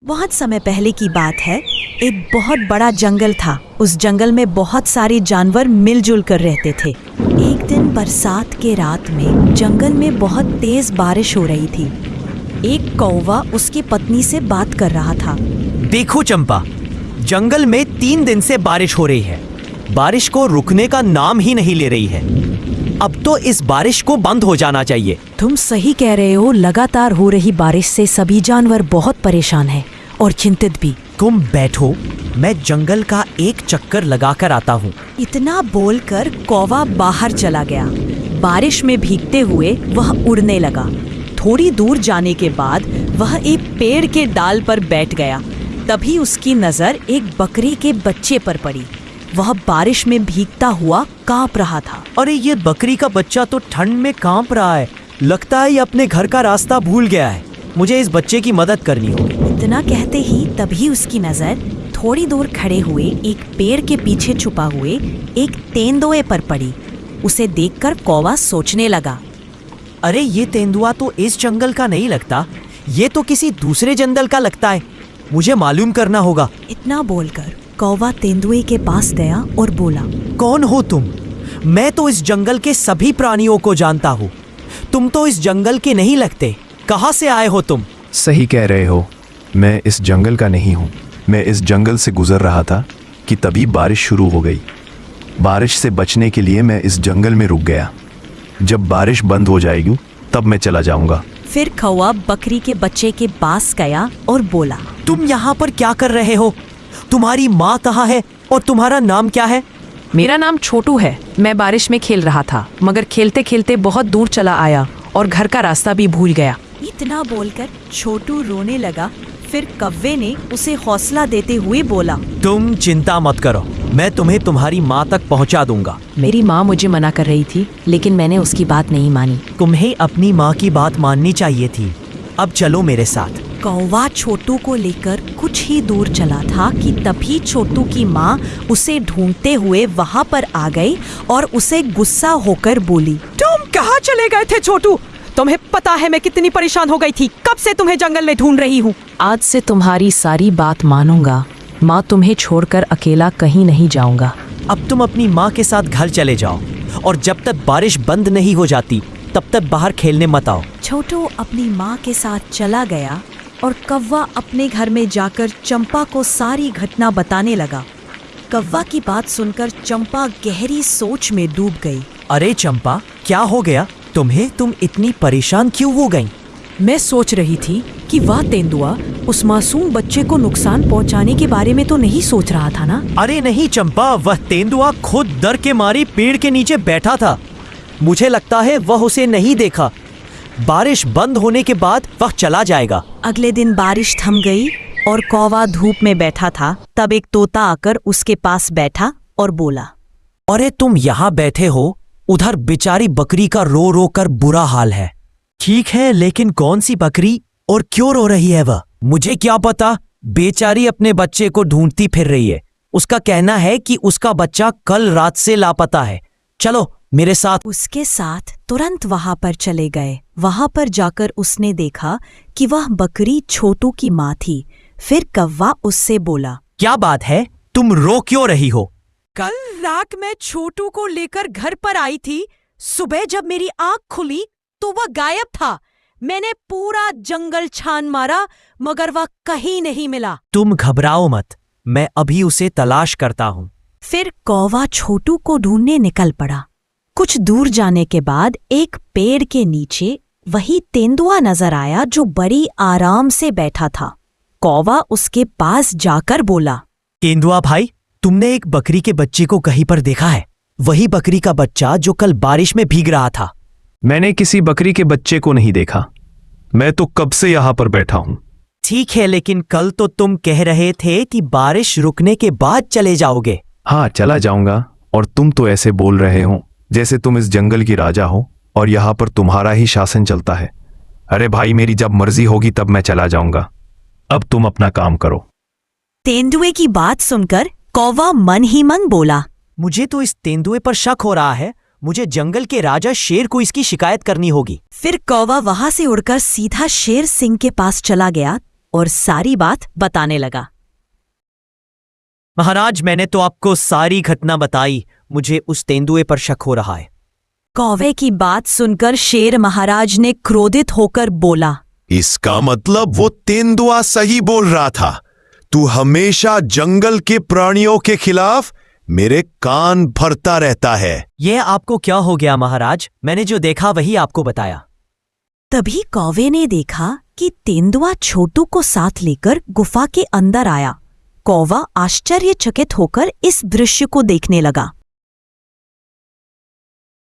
बहुत समय पहले की बात है। एक बहुत बड़ा जंगल था। उस जंगल में बहुत सारे जानवर मिलजुल कर रहते थे। एक दिन बरसात के रात में जंगल में बहुत तेज बारिश हो रही थी। एक कौवा उसकी पत्नी से बात कर रहा था। देखो चंपा, जंगल में 3 दिन से बारिश हो रही है। बारिश को रुकने का नाम ही नहीं ले रही है। अब तो इस बारिश को बंद हो जाना चाहिए। तुम सही कह रहे हो। लगातार हो रही बारिश से सभी जानवर बहुत परेशान हैं और चिंतित भी। तुम बैठो, मैं जंगल का एक चक्कर लगा कर आता हूँ। इतना बोलकर कौवा बाहर चला गया। बारिश में भीगते हुए वह उड़ने लगा। थोड़ी दूर जाने के बाद वह एक पेड़ के डाल पर बैठ गया। तभी उसकी नजर एक बकरी के बच्चे पर पड़ी। वह बारिश में भीगता हुआ कांप रहा था। अरे ये बकरी का बच्चा तो ठंड में कांप रहा है। लगता है ये अपने घर का रास्ता भूल गया है। मुझे इस बच्चे की मदद करनी होगी। इतना कहते ही तभी उसकी नजर थोड़ी दूर खड़े हुए एक पेड़ के पीछे छुपा हुए एक तेंदुए पर पड़ी। उसे देखकर कौवा सोचने लगा, अरे ये तेंदुआ तो इस जंगल का नहीं लगता। ये तो किसी दूसरे जंगल का लगता है। मुझे मालूम करना होगा। इतना बोलकर कौवा तेंदुए के पास गया और बोला, कौन हो तुम? मैं तो इस जंगल के सभी प्राणियों को जानता हूँ। तुम तो इस जंगल के नहीं लगते। कहाँ से आए हो तुम? सही कह रहे हो, मैं इस जंगल का नहीं हूँ। मैं इस जंगल से गुजर रहा था कि तभी बारिश शुरू हो गई। बारिश से बचने के लिए मैं इस जंगल में रुक गया। जब बारिश बंद हो जाएगी तब मैं चला जाऊंगा। फिर कौवा बकरी के बच्चे के पास गया और बोला, तुम यहाँ पर क्या कर रहे हो? तुम्हारी माँ कहाँ है और तुम्हारा नाम क्या है? मेरा नाम छोटू है। मैं बारिश में खेल रहा था, मगर खेलते खेलते बहुत दूर चला आया और घर का रास्ता भी भूल गया। इतना बोलकर छोटू रोने लगा। फिर कौवे ने उसे हौसला देते हुए बोला, तुम चिंता मत करो, मैं तुम्हें तुम्हारी माँ तक पहुँचा दूंगा। मेरी माँ मुझे मना कर रही थी, लेकिन मैंने उसकी बात नहीं मानी। तुम्हें अपनी माँ की बात माननी चाहिए थी। अब चलो मेरे साथ। कौवा छोटू को लेकर कुछ ही दूर चला था कि तभी छोटू की माँ उसे ढूंढते हुए वहाँ पर आ गई और उसे गुस्सा होकर बोली, तुम कहाँ चले गए थे छोटू? तुम्हें पता है मैं कितनी परेशान हो गई थी। कब से तुम्हें जंगल में ढूंढ रही हूँ। आज से तुम्हारी सारी बात मानूंगा। माँ तुम्हें छोड़कर अकेला कहीं नहीं जाऊंगा। अब तुम अपनी माँ के साथ घर चले जाओ और जब तक बारिश बंद नहीं हो जाती तब तक बाहर खेलने मत आओ। छोटू अपनी माँ के साथ चला गया और कौवा अपने घर में जाकर चंपा को सारी घटना बताने लगा। कौवा की बात सुनकर चंपा गहरी सोच में डूब गई। अरे चंपा, क्या हो गया तुम्हें? तुम इतनी परेशान क्यों हो गई? मैं सोच रही थी कि वह तेंदुआ उस मासूम बच्चे को नुकसान पहुंचाने के बारे में तो नहीं सोच रहा था ना? अरे नहीं चंपा, वह तेंदुआ खुद डर के मारे पेड़ के नीचे बैठा था। मुझे लगता है वह उसे नहीं देखा। बारिश बंद होने के बाद वह चला जाएगा। अगले दिन बारिश थम गई और कौवा धूप में बैठा था। तब एक तोता आकर उसके पास बैठा और बोला, अरे तुम यहाँ बैठे हो, उधर बेचारी बकरी का रो रो कर बुरा हाल है। ठीक है, लेकिन कौन सी बकरी और क्यों रो रही है वह? मुझे क्या पता। बेचारी अपने बच्चे को ढूंढती फिर रही है। उसका कहना है कि उसका बच्चा कल रात से लापता है। चलो मेरे साथ। उसके साथ तुरंत वहां पर चले गए। वहां पर जाकर उसने देखा कि वह बकरी छोटू की माँ थी। फिर कौवा उससे बोला, क्या बात है, तुम रो क्यों रही हो? कल रात मैं छोटू को लेकर घर पर आई थी। सुबह जब मेरी आंख खुली तो वह गायब था। मैंने पूरा जंगल छान मारा, मगर वह कहीं नहीं मिला। तुम घबराओ मत, मैं अभी उसे तलाश करता हूँ। फिर कौवा छोटू को ढूंढने निकल पड़ा। कुछ दूर जाने के बाद एक पेड़ के नीचे वही तेंदुआ नजर आया जो बड़ी आराम से बैठा था। कौवा उसके पास जाकर बोला, तेंदुआ भाई, तुमने एक बकरी के बच्चे को कहीं पर देखा है? वही बकरी का बच्चा जो कल बारिश में भीग रहा था। मैंने किसी बकरी के बच्चे को नहीं देखा। मैं तो कब से यहाँ पर बैठा हूँ। ठीक है, लेकिन कल तो तुम कह रहे थे कि बारिश रुकने के बाद चले जाओगे। हाँ, चला जाऊंगा। और तुम तो ऐसे बोल रहे हो जैसे तुम इस जंगल की राजा हो और यहाँ पर तुम्हारा ही शासन चलता है। अरे भाई, मेरी जब मर्जी होगी तब मैं चला जाऊंगा। अब तुम अपना काम करो। तेंदुए की बात सुनकर कौवा मन ही मन बोला, मुझे तो इस तेंदुए पर शक हो रहा है। मुझे जंगल के राजा शेर को इसकी शिकायत करनी होगी। फिर कौवा वहां से उड़कर सीधा शेर सिंह के पास चला गया। और सारी बात बताने लगा। महाराज, मैंने तो आपको सारी घटना बताई। मुझे उस तेंदुए पर शक हो रहा है। कौवे की बात सुनकर शेर महाराज ने क्रोधित होकर बोला, इसका मतलब वो तेंदुआ सही बोल रहा था। तू हमेशा जंगल के प्राणियों के खिलाफ मेरे कान भरता रहता है। ये आपको क्या हो गया महाराज? मैंने जो देखा वही आपको बताया। तभी कौवे ने देखा कि तेंदुआ छोटू को साथ लेकर गुफा के अंदर आया। कौवा आश्चर्यचकित होकर इस दृश्य को देखने लगा।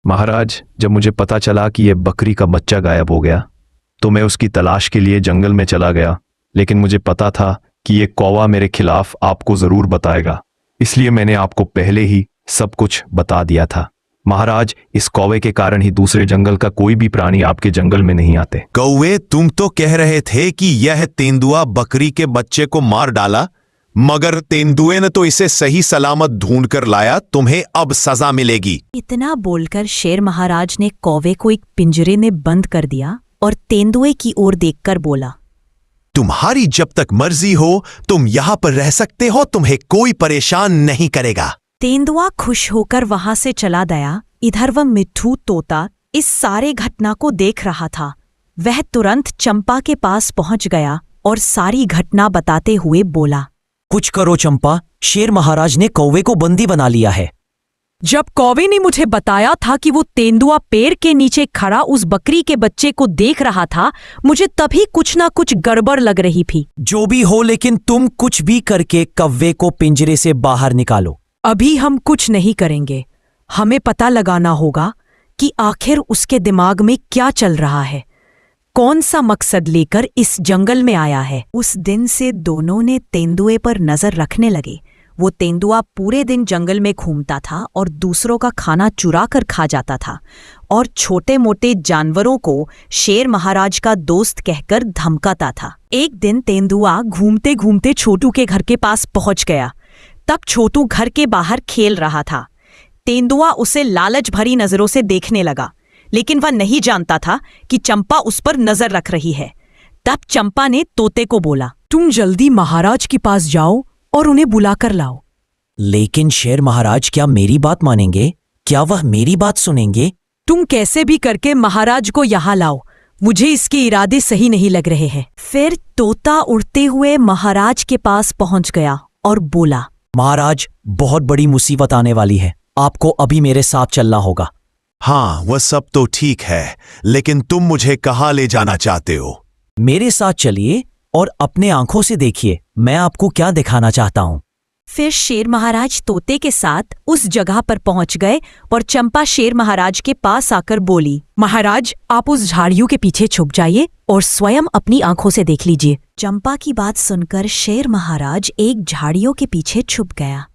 महाराज, जब मुझे पता चला कि यह बकरी का बच्चा गायब हो गया तो मैं उसकी तलाश के लिए जंगल में चला गया, लेकिन मुझे पता था कि यह कौवा मेरे खिलाफ आपको जरूर बताएगा, इसलिए मैंने आपको पहले ही सब कुछ बता दिया था। महाराज, इस कौवे के कारण ही दूसरे जंगल का कोई भी प्राणी आपके जंगल में नहीं आते। कौवे, तुम तो कह रहे थे कि यह तेंदुआ बकरी के बच्चे को मार डाला, मगर तेंदुए ने तो इसे सही सलामत ढूंढ कर लाया। तुम्हें अब सजा मिलेगी। इतना बोलकर शेर महाराज ने कौवे को एक पिंजरे में बंद कर दिया और तेंदुए की ओर देखकर बोला, तुम्हारी जब तक मर्जी हो तुम यहाँ पर रह सकते हो, तुम्हें कोई परेशान नहीं करेगा। तेंदुआ खुश होकर वहां से चला गया। इधर वह मिट्ठू तोता इस सारे घटना को देख रहा था। वह तुरंत चंपा के पास पहुंच गया और सारी घटना बताते हुए बोला, कुछ करो चंपा, शेर महाराज ने कौवे को बंदी बना लिया है। जब कौवे ने मुझे बताया था कि वो तेंदुआ पेड़ के नीचे खड़ा उस बकरी के बच्चे को देख रहा था, मुझे तभी कुछ ना कुछ गड़बड़ लग रही थी। जो भी हो, लेकिन तुम कुछ भी करके कौवे को पिंजरे से बाहर निकालो। अभी हम कुछ नहीं करेंगे। हमें पता लगाना होगा कि आखिर उसके दिमाग में क्या चल रहा है, कौन सा मकसद लेकर इस जंगल में आया है। उस दिन से दोनों ने तेंदुए पर नजर रखने लगे। वो तेंदुआ पूरे दिन जंगल में घूमता था और दूसरों का खाना चुरा कर खा जाता था और छोटे मोटे जानवरों को शेर महाराज का दोस्त कहकर धमकाता था। एक दिन तेंदुआ घूमते घूमते छोटू के घर के पास पहुंच गया। तब छोटू घर के बाहर खेल रहा था। तेंदुआ उसे लालच भरी नजरों से देखने लगा, लेकिन वह नहीं जानता था कि चंपा उस पर नजर रख रही है। तब चंपा ने तोते को बोला, तुम जल्दी महाराज के पास जाओ और उन्हें बुलाकर लाओ। लेकिन शेर महाराज क्या मेरी बात मानेंगे? क्या वह मेरी बात सुनेंगे? तुम कैसे भी करके महाराज को यहाँ लाओ। मुझे इसके इरादे सही नहीं लग रहे हैं। फिर तोता उड़ते हुए महाराज के पास पहुंच गया और बोला, महाराज, बहुत बड़ी मुसीबत आने वाली है। आपको अभी मेरे साथ चलना होगा। हाँ, वह सब तो ठीक है, लेकिन तुम मुझे कहाँ ले जाना चाहते हो? मेरे साथ चलिए और अपने आंखों से देखिए मैं आपको क्या दिखाना चाहता हूँ। फिर शेर महाराज तोते के साथ उस जगह पर पहुंच गए और चंपा शेर महाराज के पास आकर बोली, महाराज, आप उस झाड़ियों के पीछे छुप जाइए और स्वयं अपनी आंखों से देख लीजिए। चंपा की बात सुनकर शेर महाराज एक झाड़ियों के पीछे छुप गया।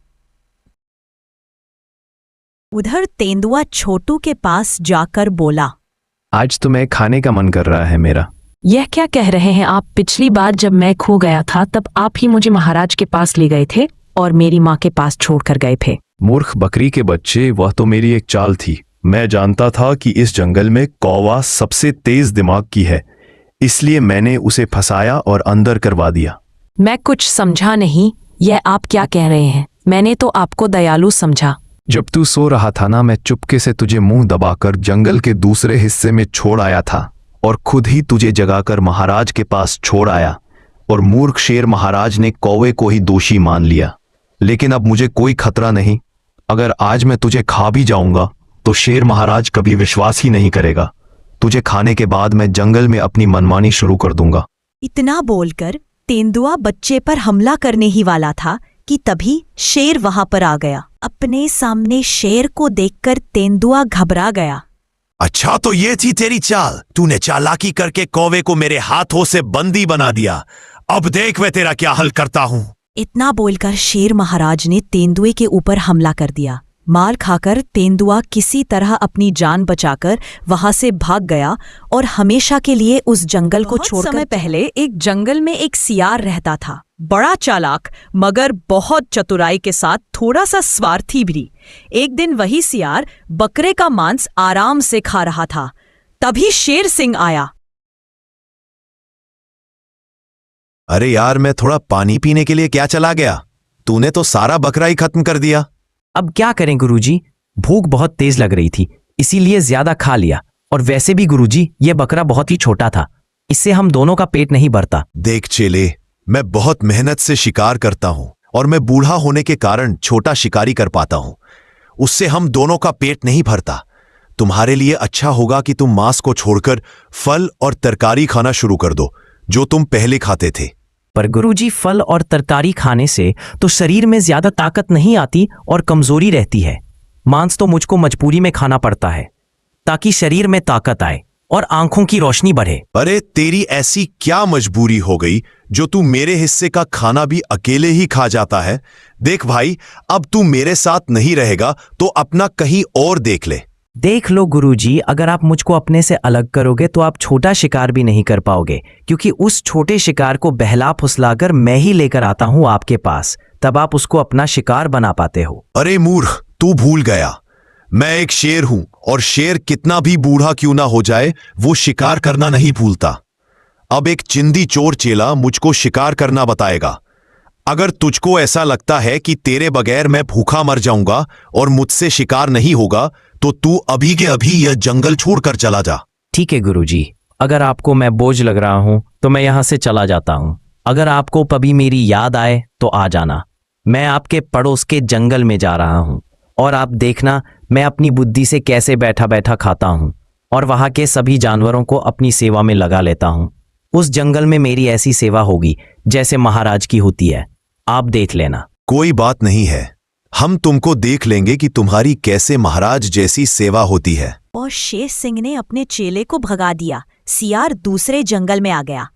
उधर तेंदुआ छोटू के पास जाकर बोला, आज तो मैं खाने का मन कर रहा है मेरा। यह क्या कह रहे हैं आप? पिछली बार जब मैं खो गया था तब आप ही मुझे महाराज के पास ले गए थे और मेरी माँ के पास छोड़कर गए थे। मूर्ख बकरी के बच्चे, वह तो मेरी एक चाल थी। मैं जानता था कि इस जंगल में कौवा सबसे तेज दिमाग की है, इसलिए मैंने उसे फंसाया और अंदर करवा दिया। मैं कुछ समझा नहीं। यह आप क्या कह रहे हैं? मैंने तो आपको दयालु समझा। जब तू सो रहा था ना, मैं चुपके से तुझे मुंह दबाकर जंगल के दूसरे हिस्से में छोड़ आया था और खुद ही तुझे जगाकर महाराज के पास छोड़ आया, और मूर्ख शेर महाराज ने कौवे को ही दोषी मान लिया। लेकिन अब मुझे कोई खतरा नहीं। अगर आज मैं तुझे खा भी जाऊंगा तो शेर महाराज कभी विश्वास ही नहीं करेगा। तुझे खाने के बाद मैं जंगल में अपनी मनमानी शुरू कर दूंगा। इतना बोलकर तेंदुआ बच्चे पर हमला करने ही वाला था कि तभी शेर वहां पर आ गया। अपने सामने शेर को देखकर तेंदुआ घबरा गया। अच्छा, तो ये थी तेरी चाल। तूने चालाकी करके कौवे को मेरे हाथों से बंदी बना दिया। अब देख मैं तेरा क्या हल करता हूं। इतना बोलकर शेर महाराज ने तेंदुए के ऊपर हमला कर दिया। मार खाकर तेंदुआ किसी तरह अपनी जान बचाकर वहां से भाग गया और हमेशा के लिए उस जंगल को छोड़कर। समय पहले एक जंगल में एक सियार रहता था। बड़ा चालाक मगर बहुत चतुराई के साथ थोड़ा सा स्वार्थी भी। एक दिन वही सियार बकरे का मांस आराम से खा रहा था। तभी शेर सिंह आया। अरे यार, मैं थोड़ा पानी पीने के लिए क्या चला गया, तूने तो सारा बकरा ही खत्म कर दिया। अब क्या करें गुरुजी, भूख बहुत तेज लग रही थी इसीलिए ज्यादा खा लिया। और वैसे भी गुरुजी, ये बकरा बहुत ही छोटा था, इससे हम दोनों का पेट नहीं भरता। देख चेले, मैं बहुत मेहनत से शिकार करता हूं और मैं बूढ़ा होने के कारण छोटा शिकारी कर पाता हूं, उससे हम दोनों का पेट नहीं भरता। तुम्हारे लिए अच्छा होगा कि तुम मांस को छोड़कर फल और तरकारी खाना शुरू कर दो, जो तुम पहले खाते थे। पर गुरुजी, फल और तरकारी खाने से तो शरीर में ज्यादा ताकत नहीं आती और कमजोरी रहती है। मांस तो मुझको मजबूरी में खाना पड़ता है ताकि शरीर में ताकत आए और आंखों की रोशनी बढ़े। अरे तेरी ऐसी क्या मजबूरी हो गई जो तू मेरे हिस्से का खाना भी अकेले ही खा जाता है? देख भाई, अब तू मेरे साथ नहीं रहेगा तो अपना कहीं और देख ले। देख लो गुरुजी, अगर आप मुझको अपने से अलग करोगे तो आप छोटा शिकार भी नहीं कर पाओगे, क्योंकि उस छोटे शिकार को बहला फुसलाकर मैं ही लेकर आता हूं आपके पास, तब आप उसको अपना शिकार बना पाते हो। अरे मूर्ख, तू भूल गया, मैं एक शेर हूं और शेर कितना भी बूढ़ा क्यों ना हो जाए, वो शिकार करना नहीं भूलता। अब एक चिंदी चोर चेला मुझको शिकार करना बताएगा। अगर तुझको ऐसा लगता है कि तेरे बगैर मैं भूखा मर जाऊंगा और मुझसे शिकार नहीं होगा, तो तू अभी के अभी यह जंगल छोड़कर चला जा। ठीक है गुरुजी, अगर आपको मैं बोझ लग रहा हूं तो मैं यहां से चला जाता हूं। अगर आपको कभी मेरी याद आए तो आ जाना। मैं आपके पड़ोस के जंगल में जा रहा हूं और आप देखना मैं अपनी बुद्धि से कैसे बैठा बैठा खाता हूं और वहां के सभी जानवरों को अपनी सेवा में लगा लेता हूं। उस जंगल में मेरी ऐसी सेवा होगी जैसे महाराज की होती है, आप देख लेना। कोई बात नहीं है, हम तुमको देख लेंगे कि तुम्हारी कैसे महाराज जैसी सेवा होती है। और शेर सिंह ने अपने चेले को भगा दिया। सियार दूसरे जंगल में आ गया।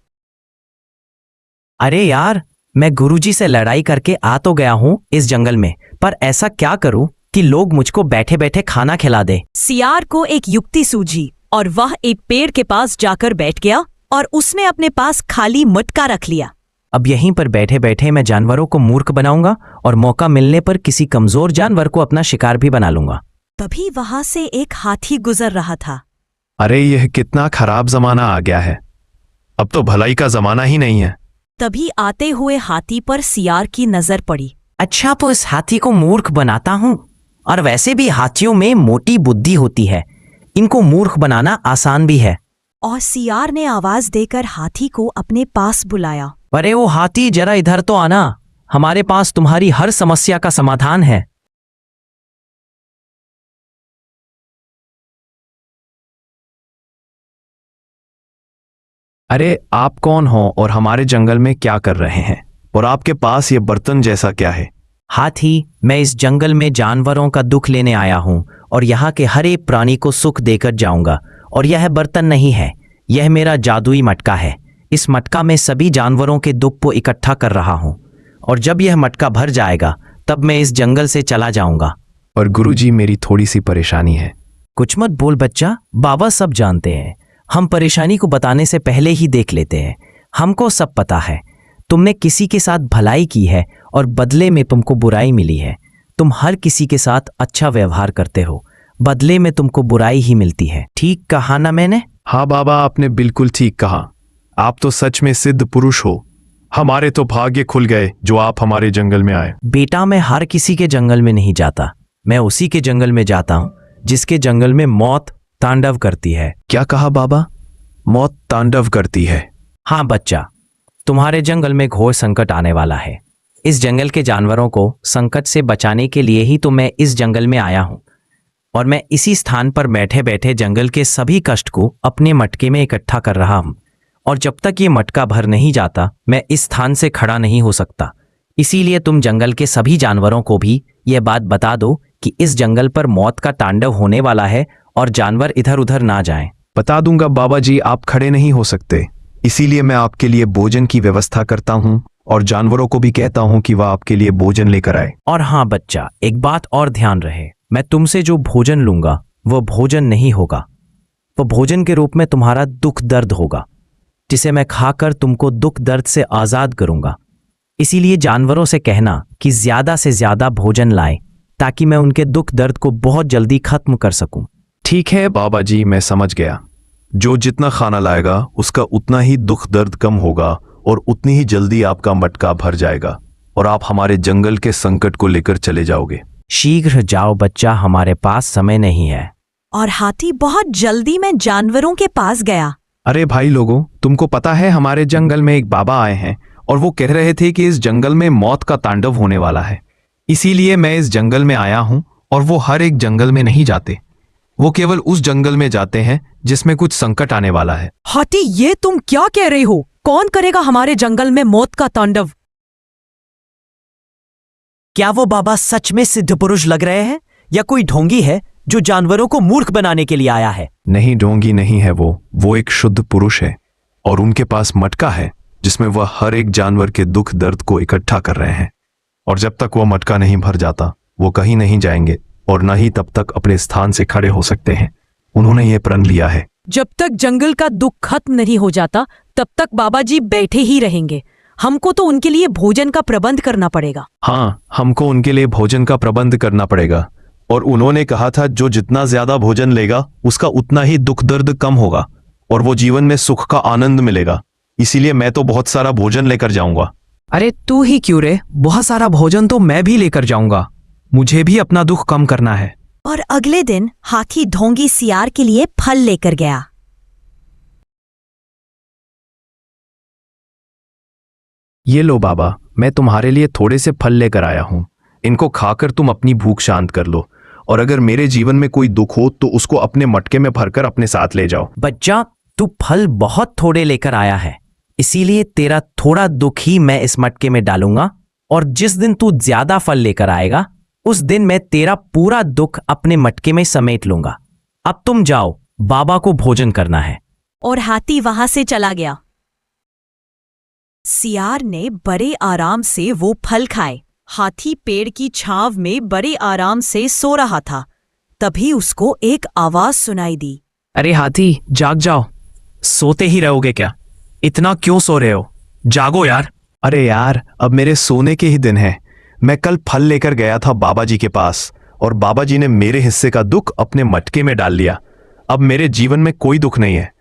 अरे यार, मैं गुरुजी से लड़ाई करके आ तो गया हूं इस जंगल में, पर ऐसा क्या करूं कि लोग मुझको बैठे बैठे खाना खिला दे। सियार को एक युक्ति सूझी और वह एक पेड़ के पास जाकर बैठ गया और उसने अपने पास खाली मटका रख लिया। अब यहीं पर बैठे बैठे मैं जानवरों को मूर्ख बनाऊंगा और मौका मिलने पर किसी कमजोर जानवर को अपना शिकार भी बना लूंगा। तभी वहां से एक हाथी गुजर रहा था। अरे यह कितना खराब जमाना आ गया है, अब तो भलाई का जमाना ही नहीं है। तभी आते हुए हाथी पर सियार की नजर पड़ी। अच्छा, तो इस हाथी को मूर्ख बनाता हूं, और वैसे भी हाथियों में मोटी बुद्धि होती है, इनको मूर्ख बनाना आसान भी है। और सियार ने आवाज देकर हाथी को अपने पास बुलाया। अरे वो हाथी, जरा इधर तो आना, हमारे पास तुम्हारी हर समस्या का समाधान है। अरे आप कौन हो और हमारे जंगल में क्या कर रहे हैं, और आपके पास ये बर्तन जैसा क्या है? हाथी, मैं इस जंगल में जानवरों का दुख लेने आया हूं और यहाँ के हर एक प्राणी को सुख देकर जाऊंगा। और यह बर्तन नहीं है, यह मेरा जादुई मटका है। इस मटका में सभी जानवरों के दुख को इकट्ठा कर रहा हूं, और जब यह मटका भर जाएगा तब मैं इस जंगल से चला जाऊंगा। और गुरुजी, मेरी थोड़ी सी परेशानी है। कुछ मत बोल बच्चा, बाबा सब जानते हैं। हम परेशानी को बताने से पहले ही देख लेते हैं। हमको सब पता है। तुमने किसी के साथ भलाई की है और बदले में तुमको बुराई मिली है। तुम हर किसी के साथ अच्छा व्यवहार करते हो, बदले में तुमको बुराई ही मिलती है। ठीक कहा ना मैंने? हाँ बाबा, आपने बिल्कुल ठीक कहा। आप तो सच में सिद्ध पुरुष हो। हमारे तो भाग्य खुल गए जो आप हमारे जंगल में आए। बेटा, मैं हर किसी के जंगल में नहीं जाता, मैं उसी के जंगल में जाता हूँ जिसके जंगल में मौत तांडव करती है। क्या कहा बाबा? मौत तांडव करती है? हाँ बच्चा, तुम्हारे जंगल में घोर संकट आने वाला है। इस जंगल के जानवरों को संकट से बचाने के लिए ही तो मैं इस जंगल में आया हूँ, और मैं इसी स्थान पर बैठे बैठे जंगल के सभी कष्ट को अपने मटके में इकट्ठा कर रहा हूँ। और जब तक ये मटका भर नहीं जाता मैं इस स्थान से खड़ा नहीं हो सकता। इसीलिए तुम जंगल के सभी जानवरों को भी यह बात बता दो कि इस जंगल पर मौत का तांडव होने वाला है और जानवर इधर उधर ना जाएं। बता दूंगा बाबा जी, आप खड़े नहीं हो सकते, इसीलिए मैं आपके लिए भोजन की व्यवस्था करता हूँ और जानवरों को भी कहता हूँ कि वह आपके लिए भोजन लेकर आए। और हाँ बच्चा, एक बात और ध्यान रहे, मैं तुमसे जो भोजन लूंगा वह भोजन नहीं होगा, वह भोजन के रूप में तुम्हारा दुख दर्द होगा, जिसे मैं खाकर तुमको दुख दर्द से आजाद करूंगा। इसीलिए जानवरों से कहना कि ज्यादा से ज्यादा भोजन लाए ताकि मैं उनके दुख दर्द को बहुत जल्दी खत्म कर सकूं। ठीक है बाबा जी, मैं समझ गया। जो जितना खाना लाएगा उसका उतना ही दुख दर्द कम होगा और उतनी ही जल्दी आपका मटका भर जाएगा और आप हमारे जंगल के संकट को लेकर चले जाओगे। शीघ्र जाओ बच्चा, हमारे पास समय नहीं है। और हाथी बहुत जल्दी में जानवरों के पास गया। अरे भाई लोगों, तुमको पता है हमारे जंगल में एक बाबा आए हैं और वो कह रहे थे कि इस जंगल में मौत का तांडव होने वाला है। इसीलिए मैं इस जंगल में आया हूं और वो हर एक जंगल में नहीं जाते, वो केवल उस जंगल में जाते हैं जिसमें कुछ संकट आने वाला है। हाथी, ये तुम क्या कह रहे हो? कौन करेगा हमारे जंगल में मौत का तांडव? क्या वो बाबा सच में सिद्ध पुरुष लग रहे हैं या कोई ढोंगी है जो जानवरों को मूर्ख बनाने के लिए आया है? नहीं, ढोंगी नहीं है वो एक शुद्ध पुरुष है और उनके पास मटका है जिसमें वह हर एक जानवर के दुख दर्द को इकट्ठा कर रहे हैं। और जब तक वह मटका नहीं भर जाता वो कहीं नहीं जाएंगे और न ही तब तक अपने स्थान से खड़े हो सकते हैं। उन्होंने ये प्रण लिया है। जब तक जंगल का दुख खत्म नहीं हो जाता तब तक बाबा जी बैठे ही रहेंगे। हमको तो उनके लिए भोजन का प्रबंध करना पड़ेगा। हाँ, हमको उनके लिए भोजन का प्रबंध करना पड़ेगा। और उन्होंने कहा था जो जितना ज्यादा भोजन लेगा उसका उतना ही दुख दर्द कम होगा और वो जीवन में सुख का आनंद मिलेगा। इसीलिए मैं तो बहुत सारा भोजन लेकर जाऊंगा। अरे तू ही क्यों रे, बहुत सारा भोजन तो मैं भी लेकर जाऊंगा, मुझे भी अपना दुख कम करना है। और अगले दिन हाथी ढोंगी सियार के लिए फल लेकर गया। ये लो बाबा, मैं तुम्हारे लिए थोड़े से फल लेकर आया हूं। इनको खाकर तुम अपनी भूख शांत कर लो और अगर मेरे जीवन में कोई दुख हो तो उसको अपने मटके में भरकर अपने साथ ले जाओ। बच्चा, तू फल बहुत थोड़े लेकर आया है, इसीलिए तेरा थोड़ा दुख ही मैं इस मटके में डालूंगा और जिस दिन तू ज्यादा फल लेकर आएगा उस दिन मैं तेरा पूरा दुख अपने मटके में समेट लूंगा। अब तुम जाओ, बाबा को भोजन करना है। और हाथी वहां से चला गया। सियार ने बड़े आराम से वो फल खाए। हाथी पेड़ की छांव में बड़े आराम से सो रहा था। तभी उसको एक आवाज सुनाई दी। अरे हाथी, जाग जाओ, सोते ही रहोगे क्या? इतना क्यों सो रहे हो? जागो यार। अरे यार, अब मेरे सोने के ही दिन है। मैं कल फल लेकर गया था बाबा जी के पास और बाबा जी ने मेरे हिस्से का दुख अपने मटके में डाल लिया। अब मेरे जीवन में कोई दुख नहीं है।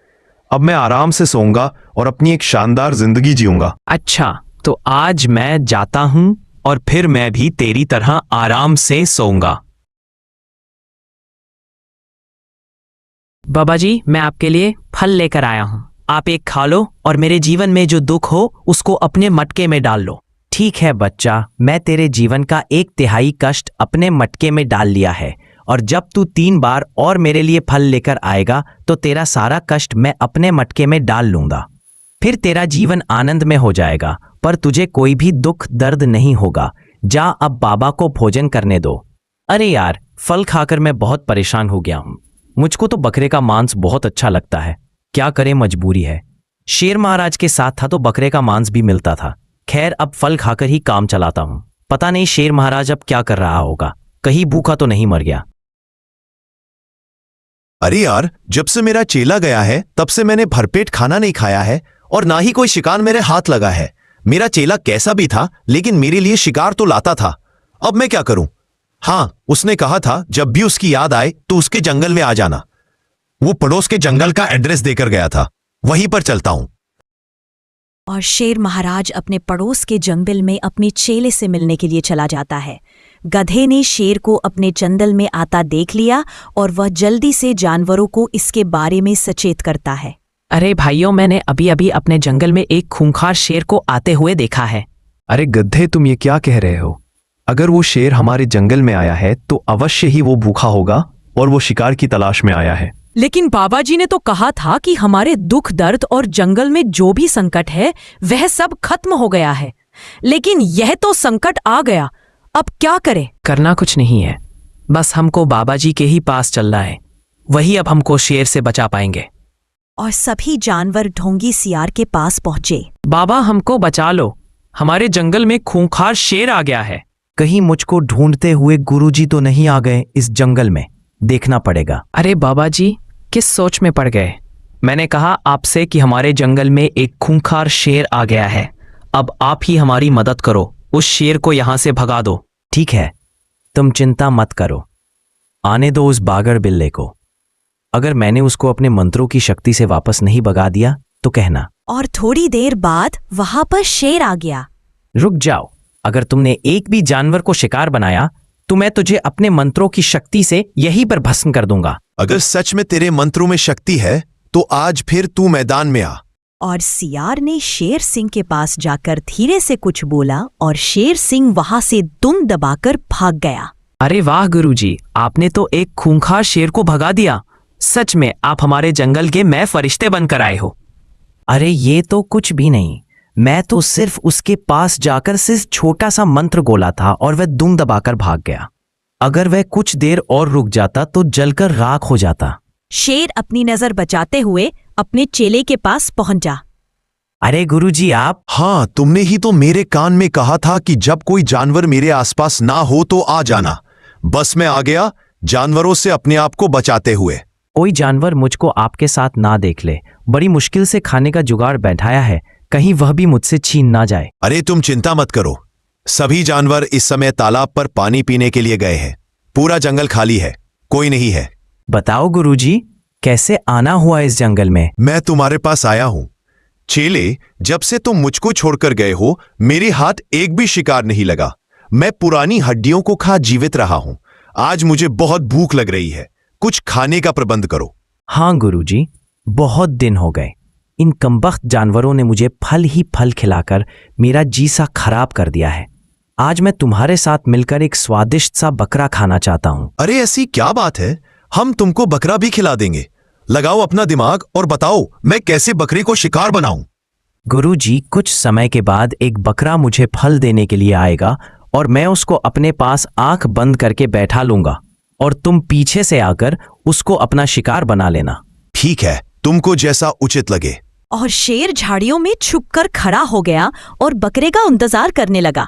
अब मैं आराम से सोऊंगा और अपनी एक शानदार जिंदगी जीऊंगा। अच्छा, तो आज मैं जाता हूं और फिर मैं भी तेरी तरह आराम से सोऊंगा। बाबा जी, मैं आपके लिए फल लेकर आया हूं, आप एक खा लो और मेरे जीवन में जो दुख हो उसको अपने मटके में डाल लो। ठीक है बच्चा, मैं तेरे जीवन का 1/3 कष्ट अपने मटके में डाल लिया है और जब तू 3 बार और मेरे लिए फल लेकर आएगा तो तेरा सारा कष्ट मैं अपने मटके में डाल लूंगा। फिर तेरा जीवन आनंद में हो जाएगा, पर तुझे कोई भी दुख दर्द नहीं होगा। जा, अब बाबा को भोजन करने दो। अरे यार, फल खाकर मैं बहुत परेशान हो गया हूं। मुझको तो बकरे का मांस बहुत अच्छा लगता है, क्या करें, मजबूरी है। शेर महाराज के साथ था तो बकरे का मांस भी मिलता था। खैर, अब फल खाकर ही काम चलाता हूं। पता नहीं शेर महाराज अब क्या कर रहा होगा, कहीं भूखा तो नहीं मर गया। अरे यार, जब से मेरा चेला गया है तब से मैंने भरपेट खाना नहीं खाया है और ना ही कोई शिकार मेरे हाथ लगा है। मेरा चेला कैसा भी था लेकिन मेरे लिए शिकार तो लाता था। अब मैं क्या करूं? हाँ, उसने कहा था जब भी उसकी याद आए तो उसके जंगल में आ जाना। वो पड़ोस के जंगल का एड्रेस देकर गया था, वहीं पर चलता हूं। और शेर महाराज अपने पड़ोस के जंगल में अपने चेले से मिलने के लिए चला जाता है। गधे ने शेर को अपने जंगल में आता देख लिया और वह जल्दी से जानवरों को इसके बारे में सचेत करता है। अरे भाइयों, मैंने अभी अभी अपने जंगल में एक खूंखार शेर को आते हुए देखा है। अरे गधे, तुम ये क्या कह रहे हो? अगर वो शेर हमारे जंगल में आया है तो अवश्य ही वो भूखा होगा और वो शिकार की तलाश में आया है। लेकिन बाबा जी ने तो कहा था कि हमारे दुख दर्द और जंगल में जो भी संकट है वह सब खत्म हो गया है। लेकिन यह तो संकट आ गया, अब क्या करें? करना कुछ नहीं है, बस हमको बाबा जी के ही पास चलना है, वही अब हमको शेर से बचा पाएंगे। और सभी जानवर ढोंगी सियार के पास पहुंचे। बाबा, हमको बचा लो, हमारे जंगल में खूंखार शेर आ गया है। कहीं मुझको ढूंढते हुए गुरुजी तो नहीं आ गए इस जंगल में, देखना पड़ेगा। अरे बाबा जी, किस सोच में पड़ गए? मैंने कहा आपसे कि हमारे जंगल में एक खूंखार शेर आ गया है, अब आप ही हमारी मदद करो, उस शेर को यहां से भगा दो। ठीक है, तुम चिंता मत करो, आने दो उस बागर बिल्ले को। अगर मैंने उसको अपने मंत्रों की शक्ति से वापस नहीं भगा दिया तो कहना। और थोड़ी देर बाद वहां पर शेर आ गया। रुक जाओ, अगर तुमने एक भी जानवर को शिकार बनाया तो मैं तुझे अपने मंत्रों की शक्ति से यहीं पर भस्म कर दूंगा। अगर सच में तेरे मंत्रों में शक्ति है तो आज फिर तू मैदान में आ। और सियार ने शेर सिंह के पास जाकर धीरे से कुछ बोला और शेर सिंह वहां से दुम दबाकर भाग गया। अरे वाह गुरुजी, आपने तो एक खूंखार शेर को भगा दिया। सच में आप हमारे जंगल के मैं फरिश्ते बनकर आए हो। अरे ये तो कुछ भी नहीं, मैं तो सिर्फ उसके पास जाकर सिर्फ छोटा सा मंत्र बोला था और वह दुम दबाकर भाग गया। अगर वह कुछ देर और रुक जाता तो जलकर राख हो जाता। शेर अपनी नजर बचाते हुए अपने चेले के पास पहुंचा। अरे गुरुजी आप। हाँ, तुमने ही तो मेरे कान में कहा था कि जब कोई जानवर मेरे आसपास ना हो तो आ जाना। बस मैं आ गया, जानवरों से अपने आप को बचाते हुए। कोई जानवर मुझको आपके साथ ना देख ले। बड़ी मुश्किल से खाने का जुगाड़ बैठाया है, कहीं वह भी मुझसे छीन ना जाए। अरे तुम चिंता मत करो, सभी जानवर इस समय तालाब पर पानी पीने के लिए गए हैं। पूरा जंगल खाली है, कोई नहीं है। बताओ गुरुजी, कैसे आना हुआ इस जंगल में? मैं तुम्हारे पास आया हूं। चेले, जब से तुम मुझको छोड़कर गए हो मेरे हाथ एक भी शिकार नहीं लगा। मैं पुरानी हड्डियों को खा जीवित रहा हूं। आज मुझे बहुत भूख लग रही है, कुछ खाने का प्रबंध करो। हाँ गुरुजी, बहुत दिन हो गए। इन कमबख्त जानवरों ने मुझे फल ही फल खिलाकर मेरा जी सा खराब कर दिया है। आज मैं तुम्हारे साथ मिलकर एक स्वादिष्ट सा बकरा खाना चाहता हूँ। अरे ऐसी क्या बात है, हम तुमको बकरा भी खिला देंगे। लगाओ अपना दिमाग और बताओ मैं कैसे बकरे को शिकार बनाऊं। गुरुजी, कुछ समय के बाद एक बकरा मुझे फल देने के लिए आएगा और मैं उसको अपने पास आंख बंद करके बैठा लूंगा और तुम पीछे से आकर उसको अपना शिकार बना लेना। ठीक है, तुमको जैसा उचित लगे। और शेर झाड़ियों में छुपकर खड़ा हो गया और बकरे का इंतजार करने लगा।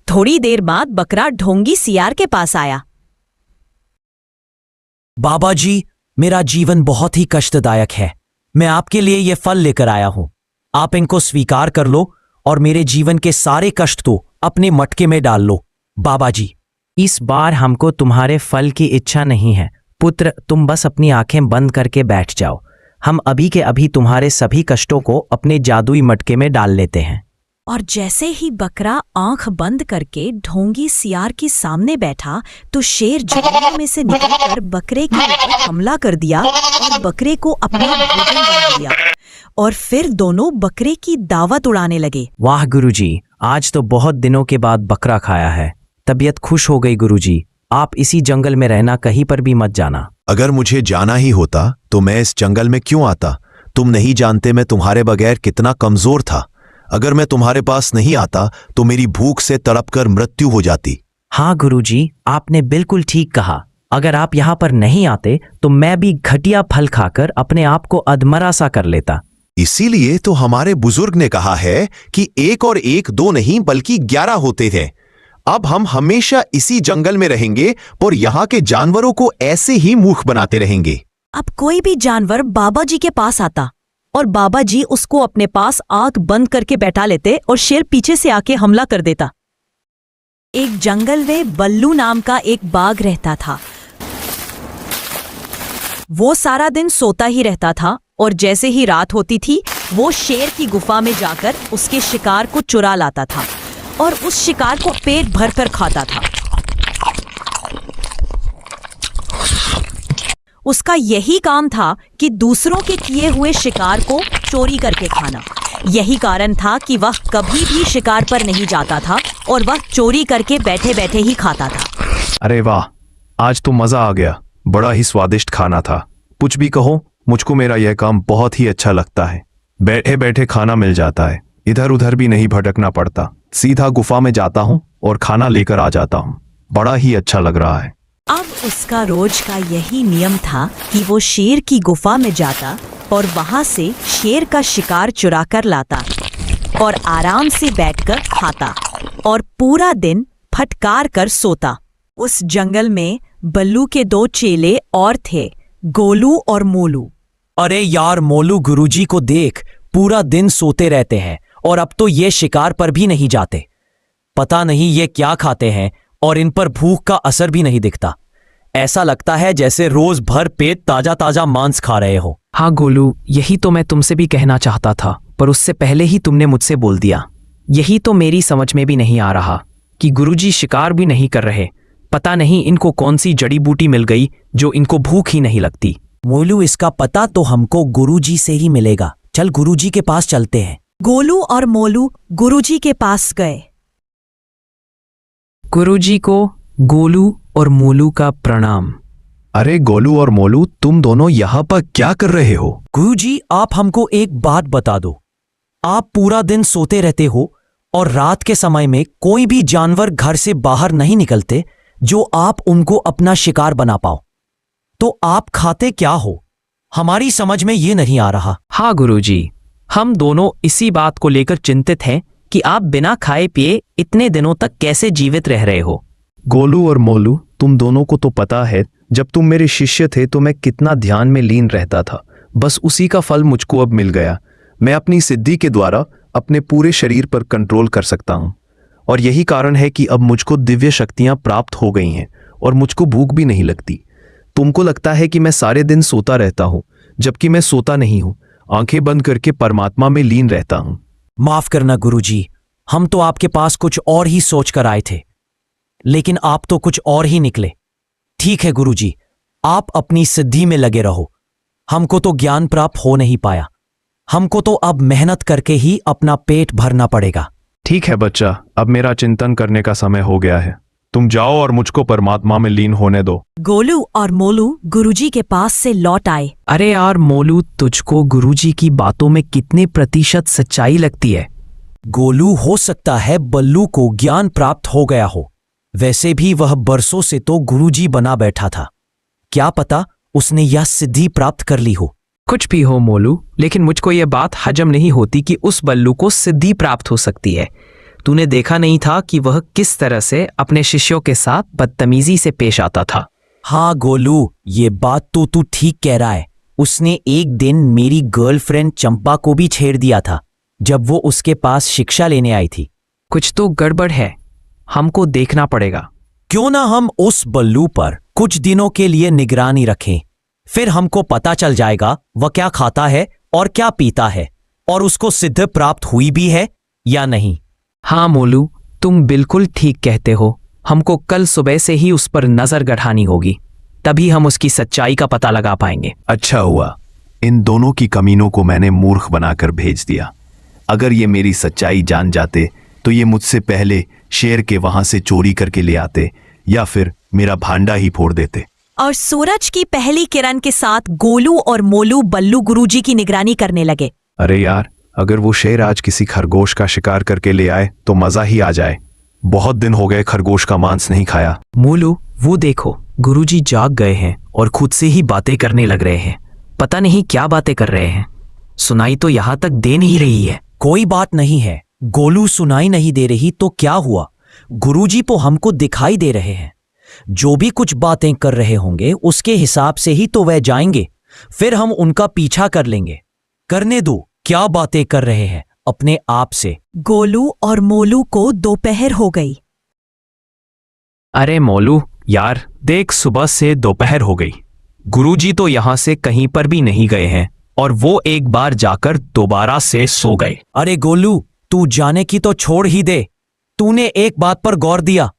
थोड़ी देर बाद बकरा ढोंगी सियार के पास आया। बाबा जी, मेरा जीवन बहुत ही कष्टदायक है। मैं आपके लिए ये फल लेकर आया हूं। आप इनको स्वीकार कर लो और मेरे जीवन के सारे कष्ट तो अपने मटके में डाल लो। बाबा जी, इस बार हमको तुम्हारे फल की इच्छा नहीं है पुत्र, तुम बस अपनी आंखें बंद करके बैठ जाओ। हम अभी के अभी तुम्हारे सभी कष्टों को अपने जादुई मटके में डाल लेते हैं। और जैसे ही बकरा आंख बंद करके ढोंगी सियार के सामने बैठा तो शेर जंगल में से निकलकर बकरे के ऊपर हमला कर दिया और बकरे को अपना भोजन बना लिया। और फिर दोनों बकरे की दावत उड़ाने लगे। वाह गुरुजी, आज तो बहुत दिनों के बाद बकरा खाया है। तबीयत खुश हो गई गुरुजी। आप इसी जंगल में रहना, कहीं पर भी मत जाना। अगर मुझे जाना ही होता तो मैं इस जंगल में क्यों आता? तुम नहीं जानते मैं तुम्हारे बगैर कितना कमजोर था। अगर मैं तुम्हारे पास नहीं आता तो मेरी भूख से तड़पकर मृत्यु हो जाती। हाँ गुरुजी, आपने बिल्कुल ठीक कहा। अगर आप यहाँ पर नहीं आते तो मैं भी घटिया फल खाकर अपने आप को अधमरा सा कर लेता। इसीलिए तो हमारे बुजुर्ग ने कहा है कि 1 और 1 2 नहीं बल्कि 11 होते थे। अब हम हमेशा इसी जंगल में रहेंगे और यहाँ के जानवरों को ऐसे ही मूर्ख बनाते रहेंगे। अब कोई भी जानवर बाबा जी के पास आता और बाबा जी उसको अपने पास आंख बंद करके बैठा लेते और शेर पीछे से आके हमला कर देता। एक जंगल में बल्लू नाम का एक बाघ रहता था। वो सारा दिन सोता ही रहता था और जैसे ही रात होती थी वो शेर की गुफा में जाकर उसके शिकार को चुरा लाता था और उस शिकार को पेट भर कर खाता था। उसका यही काम था कि दूसरों के किए हुए शिकार को चोरी करके खाना। यही कारण था कि वह कभी भी शिकार पर नहीं जाता था और वह चोरी करके बैठे बैठे ही खाता था। अरे वाह, आज तो मजा आ गया। बड़ा ही स्वादिष्ट खाना था। कुछ भी कहो, मुझको मेरा यह काम बहुत ही अच्छा लगता है। बैठे बैठे खाना मिल जाता है, इधर उधर भी नहीं भटकना पड़ता। सीधा गुफा में जाता हूँ और खाना लेकर आ जाता हूँ। बड़ा ही अच्छा लग रहा है। अब उसका रोज का यही नियम था कि वो शेर की गुफा में जाता और वहां से शेर का शिकार चुरा कर लाता और आराम से बैठकर खाता और पूरा दिन फटकार कर सोता। उस जंगल में बल्लू के 2 चेले और थे, गोलू और मोलू। अरे यार मोलू, गुरुजी को देख, पूरा दिन सोते रहते हैं और अब तो ये शिकार पर भी नहीं जाते। पता नहीं ये क्या खाते हैं और इन पर भूख का असर भी नहीं दिखता। ऐसा लगता है जैसे रोज भर पेट ताजा ताजा मांस खा रहे हो। हाँ गोलू, यही तो मैं तुमसे भी कहना चाहता था, पर उससे पहले ही तुमने मुझसे बोल दिया। यही तो मेरी समझ में भी नहीं आ रहा कि गुरुजी शिकार भी नहीं कर रहे। पता नहीं इनको कौन सी जड़ी बूटी मिल गई जो इनको भूख ही नहीं लगती। मोलू, इसका पता तो हमको गुरुजी से ही मिलेगा। चल गुरुजी के पास चलते हैं। गोलू और मोलू गुरुजी के पास गए। गुरुजी को गोलू और मोलू का प्रणाम। अरे गोलू और मोलू, तुम दोनों यहाँ पर क्या कर रहे हो? गुरुजी, आप हमको एक बात बता दो। आप पूरा दिन सोते रहते हो और रात के समय में कोई भी जानवर घर से बाहर नहीं निकलते जो आप उनको अपना शिकार बना पाओ। तो आप खाते क्या हो? हमारी समझ में ये नहीं आ रहा। हाँ गुरुजी, हम दोनों इसी बात को लेकर चिंतित हैं कि आप बिना खाए पिए इतने दिनों तक कैसे जीवित रह रहे हो। गोलू और मोलू, तुम दोनों को तो पता है जब तुम मेरे शिष्य थे तो मैं कितना ध्यान में लीन रहता था। बस उसी का फल मुझको अब मिल गया। मैं अपनी सिद्धि के द्वारा अपने पूरे शरीर पर कंट्रोल कर सकता हूँ और यही कारण है कि अब मुझको दिव्य शक्तियाँ प्राप्त हो गई हैं और मुझको भूख भी नहीं लगती। तुमको लगता है कि मैं सारे दिन सोता रहता हूँ, जबकि मैं सोता नहीं हूँ। आंखें बंद करके परमात्मा में लीन रहता हूँ। माफ करना गुरुजी, हम तो आपके पास कुछ और ही सोच कर आए थे, लेकिन आप तो कुछ और ही निकले। ठीक है गुरुजी, आप अपनी सिद्धि में लगे रहो। हमको तो ज्ञान प्राप्त हो नहीं पाया। हमको तो अब मेहनत करके ही अपना पेट भरना पड़ेगा। ठीक है बच्चा, अब मेरा चिंतन करने का समय हो गया है। तुम जाओ और मुझको परमात्मा में लीन होने दो। गोलू और मोलू गुरुजी के पास से लौट आए। अरे यार मोलू, तुझको गुरुजी की बातों में कितने प्रतिशत सच्चाई लगती है? गोलू, हो सकता है बल्लू को ज्ञान प्राप्त हो गया हो। वैसे भी वह बरसों से तो गुरुजी बना बैठा था। क्या पता उसने यह सिद्धि प्राप्त कर ली हो। कुछ भी हो मोलू, लेकिन मुझको यह बात हजम नहीं होती कि उस बल्लू को सिद्धि प्राप्त हो सकती है। तूने देखा नहीं था कि वह किस तरह से अपने शिष्यों के साथ बदतमीजी से पेश आता था। हाँ गोलू, ये बात तो तू ठीक कह रहा है। उसने एक दिन मेरी गर्लफ्रेंड चंपा को भी छेड़ दिया था जब वो उसके पास शिक्षा लेने आई थी। कुछ तो गड़बड़ है, हमको देखना पड़ेगा। क्यों ना हम उस बल्लू पर कुछ दिनों के लिए निगरानी रखें, फिर हमको पता चल जाएगा वह क्या खाता है और क्या पीता है और उसको सिद्ध प्राप्त हुई भी है या नहीं। हाँ मोलू, तुम बिल्कुल ठीक कहते हो। हमको कल सुबह से ही उस पर नजर गढ़ानी होगी, तभी हम उसकी सच्चाई का पता लगा पाएंगे। अच्छा हुआ इन दोनों की कमीनों को मैंने मूर्ख बनाकर भेज दिया। अगर ये मेरी सच्चाई जान जाते तो ये मुझसे पहले शेर के वहां से चोरी करके ले आते या फिर मेरा भांडा ही फोड़ देते। और सूरज की पहली किरण के साथ गोलू और मोलू बल्लू गुरुजी की निगरानी करने लगे। अरे यार, अगर वो शेर आज किसी खरगोश का शिकार करके ले आए तो मजा ही आ जाए। बहुत दिन हो गए खरगोश का मांस नहीं खाया। मोलू, वो देखो, गुरुजी जाग गए हैं और खुद से ही बातें करने लग रहे हैं। पता नहीं क्या बातें कर रहे हैं। सुनाई तो यहां तक दे नहीं रही है। कोई बात नहीं है गोलू, सुनाई नहीं दे रही तो क्या हुआ? गुरुजी तो हमको दिखाई दे रहे हैं। जो भी कुछ बातें कर रहे होंगे उसके हिसाब से ही तो वह जाएंगे, फिर हम उनका पीछा कर लेंगे। करने दो, क्या बातें कर रहे हैं अपने आप से। गोलू और मोलू को दोपहर हो गई। अरे मोलू यार, देख, सुबह से दोपहर हो गई। गुरुजी तो यहां से कहीं पर भी नहीं गए हैं और वो एक बार जाकर दोबारा से सो गए। अरे गोलू, तू जाने की तो छोड़ ही दे। तूने एक बात पर गौर दिया?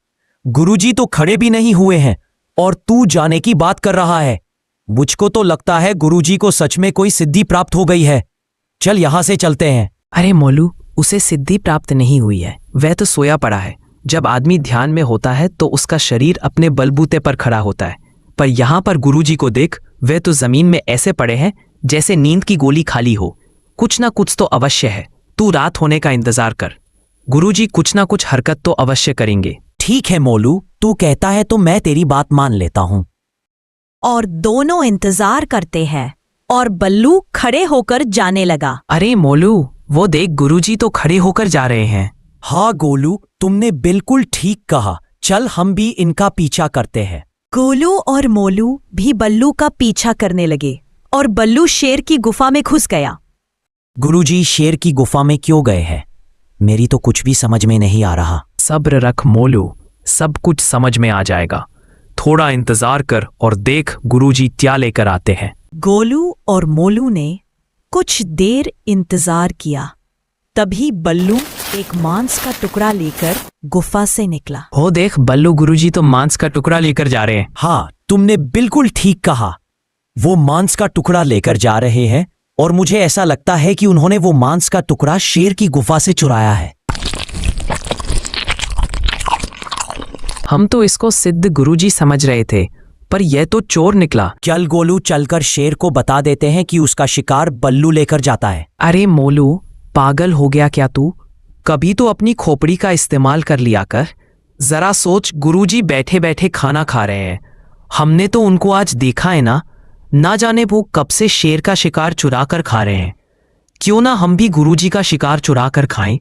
गुरुजी तो खड़े भी नहीं हुए हैं और तू जाने की बात कर रहा है। मुझको तो लगता है गुरुजी को सच में कोई सिद्धि प्राप्त हो गई है। चल यहां से चलते हैं। अरे मोलू, उसे सिद्धि प्राप्त नहीं हुई है, वह तो सोया पड़ा है। जब आदमी ध्यान में होता है तो उसका शरीर अपने बलबूते पर खड़ा होता है, पर यहां पर गुरुजी को देख, वे तो जमीन में ऐसे पड़े हैं जैसे नींद की गोली खाली हो। कुछ ना कुछ तो अवश्य है। तू रात होने का इंतजार कर, गुरुजी कुछ ना कुछ हरकत तो अवश्य करेंगे। ठीक है मोलू, तू कहता है तो मैं तेरी बात मान लेता हूं। और दोनों इंतजार करते हैं और बल्लू खड़े होकर जाने लगा। अरे मोलू, वो देख, गुरुजी तो खड़े होकर जा रहे हैं। हाँ गोलू, तुमने बिल्कुल ठीक कहा। चल हम भी इनका पीछा करते हैं। गोलू और मोलू भी बल्लू का पीछा करने लगे और बल्लू शेर की गुफा में घुस गया। गुरुजी शेर की गुफा में क्यों गए हैं? मेरी तो कुछ भी समझ में नहीं आ रहा। सब्र रख मोलू, सब कुछ समझ में आ जाएगा। थोड़ा इंतजार कर और देख गुरुजी क्या लेकर आते हैं। गोलू और मोलू ने कुछ देर इंतजार किया। तभी बल्लू एक मांस का टुकड़ा लेकर गुफा से निकला। हो देख, बल्लू गुरुजी तो मांस का टुकड़ा लेकर जा रहे हैं। हाँ, तुमने बिल्कुल ठीक कहा। वो मांस का टुकड़ा लेकर जा रहे हैं और मुझे ऐसा लगता है कि उन्होंने वो मांस का टुकड़ा शेर की गुफा से चुराया है। हम तो इसको सिद्ध गुरुजी समझ रहे थे, पर यह तो चोर निकला। चल गोलू, चलकर शेर को बता देते हैं कि उसका शिकार बल्लू लेकर जाता है। अरे मोलू, पागल हो गया क्या तू? कभी तो अपनी खोपड़ी का इस्तेमाल कर लिया कर। जरा सोच, गुरुजी बैठे बैठे खाना खा रहे हैं। हमने तो उनको आज देखा है ना जाने वो कब से शेर का शिकार चुरा कर खा रहे हैं। क्यों ना हम भी गुरुजी का शिकार चुरा कर खाएं?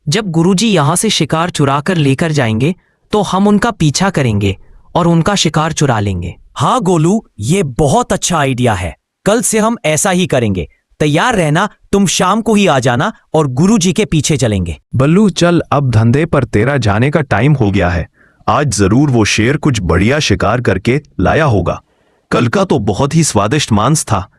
जब गुरुजी यहां से शिकार चुरा कर लेकर जाएंगे तो हम उनका पीछा करेंगे और उनका शिकार चुरा लेंगे। हाँ गोलू, ये बहुत अच्छा आइडिया है। कल से हम ऐसा ही करेंगे। तैयार रहना, तुम शाम को ही आ जाना और गुरुजी के पीछे चलेंगे। बल्लू चल, अब धंधे पर तेरा जाने का टाइम हो गया है। आज जरूर वो शेर कुछ बढ़िया शिकार करके लाया होगा। कल का तो बहुत ही स्वादिष्ट मांस था।